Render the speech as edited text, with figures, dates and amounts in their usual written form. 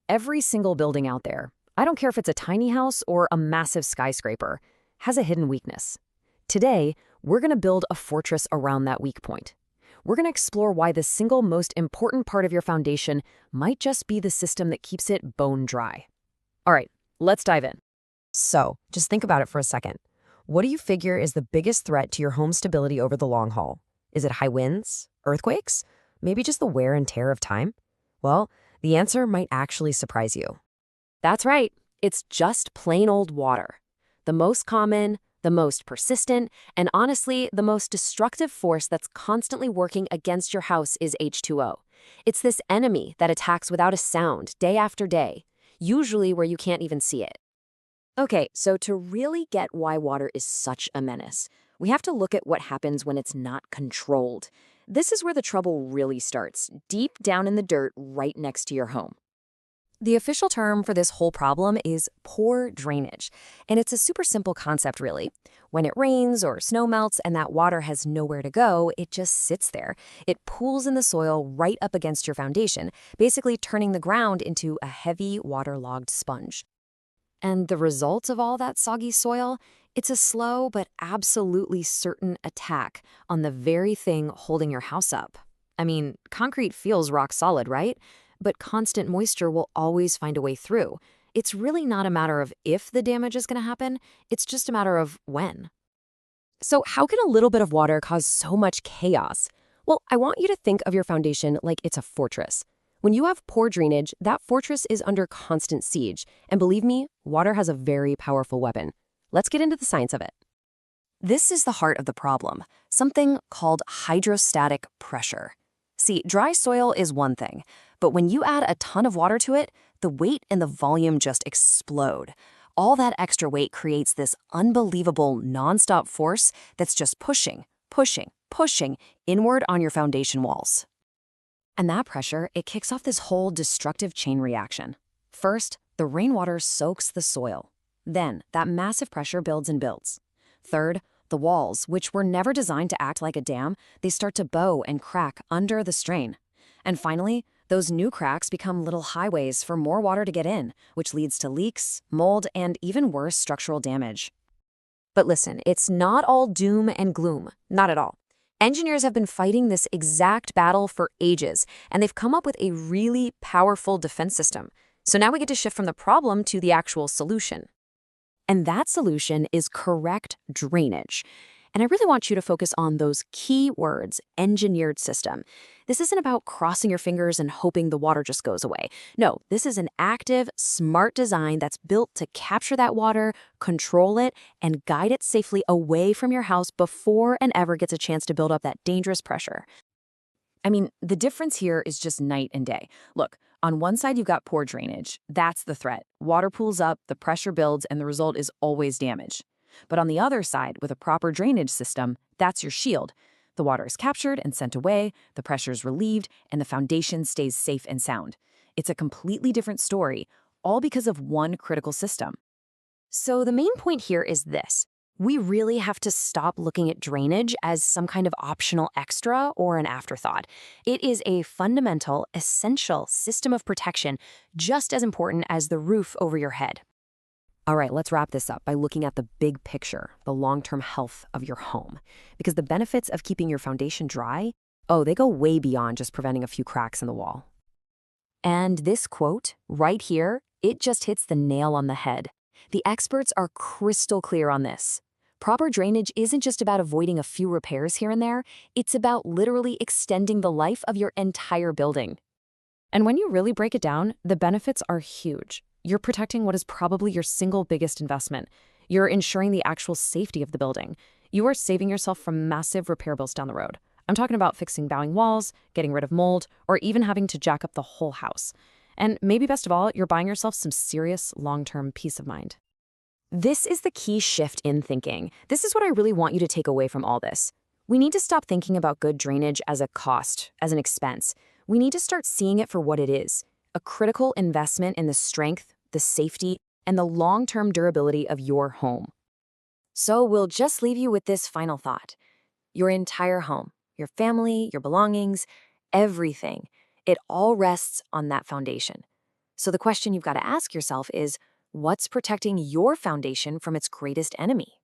Every single building out there, I don't care if it's a tiny house or a massive skyscraper, has a hidden weakness. Today, we're going to build a fortress around that weak point. We're going to explore why the single most important part of your foundation might just be the system that keeps it bone dry. All right, let's dive in. So, just think about it for a second. What do you figure is the biggest threat to your home stability over the long haul? Is it high winds? Earthquakes? Maybe just the wear and tear of time? Well, the answer might actually surprise you. That's right. It's just plain old water. The most common, the most persistent, and honestly, the most destructive force that's constantly working against your house is H2O. It's this enemy that attacks without a sound day after day, usually where you can't even see it. Okay, so to really get why water is such a menace, we have to look at what happens when it's not controlled. This is where the trouble really starts, deep down in the dirt right next to your home. The official term for this whole problem is poor drainage, and it's a super simple concept really. When it rains or snow melts and that water has nowhere to go, it just sits there. It pools in the soil right up against your foundation, basically turning the ground into a heavy, waterlogged sponge. And the result of all that soggy soil? It's a slow but absolutely certain attack on the very thing holding your house up. I mean, concrete feels rock solid, right? But constant moisture will always find a way through. It's really not a matter of if the damage is going to happen, it's just a matter of when. So how can a little bit of water cause so much chaos? Well, I want you to think of your foundation like it's a fortress. When you have poor drainage, that fortress is under constant siege. And believe me, water has a very powerful weapon. Let's get into the science of it. This is the heart of the problem, something called hydrostatic pressure. See, dry soil is one thing, but when you add a ton of water to it, the weight and the volume just explode. All that extra weight creates this unbelievable nonstop force that's just pushing, pushing, pushing inward on your foundation walls. And that pressure, it kicks off this whole destructive chain reaction. First, the rainwater soaks the soil. Then, that massive pressure builds and builds. Third, the walls, which were never designed to act like a dam, they start to bow and crack under the strain. And finally, those new cracks become little highways for more water to get in, which leads to leaks, mold, and even worse structural damage. But listen, it's not all doom and gloom. Not at all. Engineers have been fighting this exact battle for ages, and they've come up with a really powerful defense system. So now we get to shift from the problem to the actual solution. And that solution is correct drainage. And I really want you to focus on those key words, engineered system. This isn't about crossing your fingers and hoping the water just goes away. No, this is an active, smart design that's built to capture that water, control it, and guide it safely away from your house before it ever gets a chance to build up that dangerous pressure. I mean, the difference here is just night and day. Look, on one side you've got poor drainage. That's the threat. Water pools up, the pressure builds, and the result is always damage. But on the other side, with a proper drainage system, that's your shield. The water is captured and sent away, the pressure is relieved, and the foundation stays safe and sound. It's a completely different story, all because of one critical system. So the main point here is this. We really have to stop looking at drainage as some kind of optional extra or an afterthought. It is a fundamental, essential system of protection, just as important as the roof over your head. All right, let's wrap this up by looking at the big picture, the long-term health of your home. Because the benefits of keeping your foundation dry, they go way beyond just preventing a few cracks in the wall. And this quote, right here, it just hits the nail on the head. The experts are crystal clear on this. Proper drainage isn't just about avoiding a few repairs here and there, it's about literally extending the life of your entire building. And when you really break it down, the benefits are huge. You're protecting what is probably your single biggest investment. You're ensuring the actual safety of the building. You are saving yourself from massive repair bills down the road. I'm talking about fixing bowing walls, getting rid of mold, or even having to jack up the whole house. And maybe best of all, you're buying yourself some serious long-term peace of mind. This is the key shift in thinking. This is what I really want you to take away from all this. We need to stop thinking about good drainage as a cost, as an expense. We need to start seeing it for what it is, a critical investment in the strength, the safety, and the long-term durability of your home. So we'll just leave you with this final thought. Your entire home, your family, your belongings, everything, it all rests on that foundation. So the question you've got to ask yourself is, what's protecting your foundation from its greatest enemy?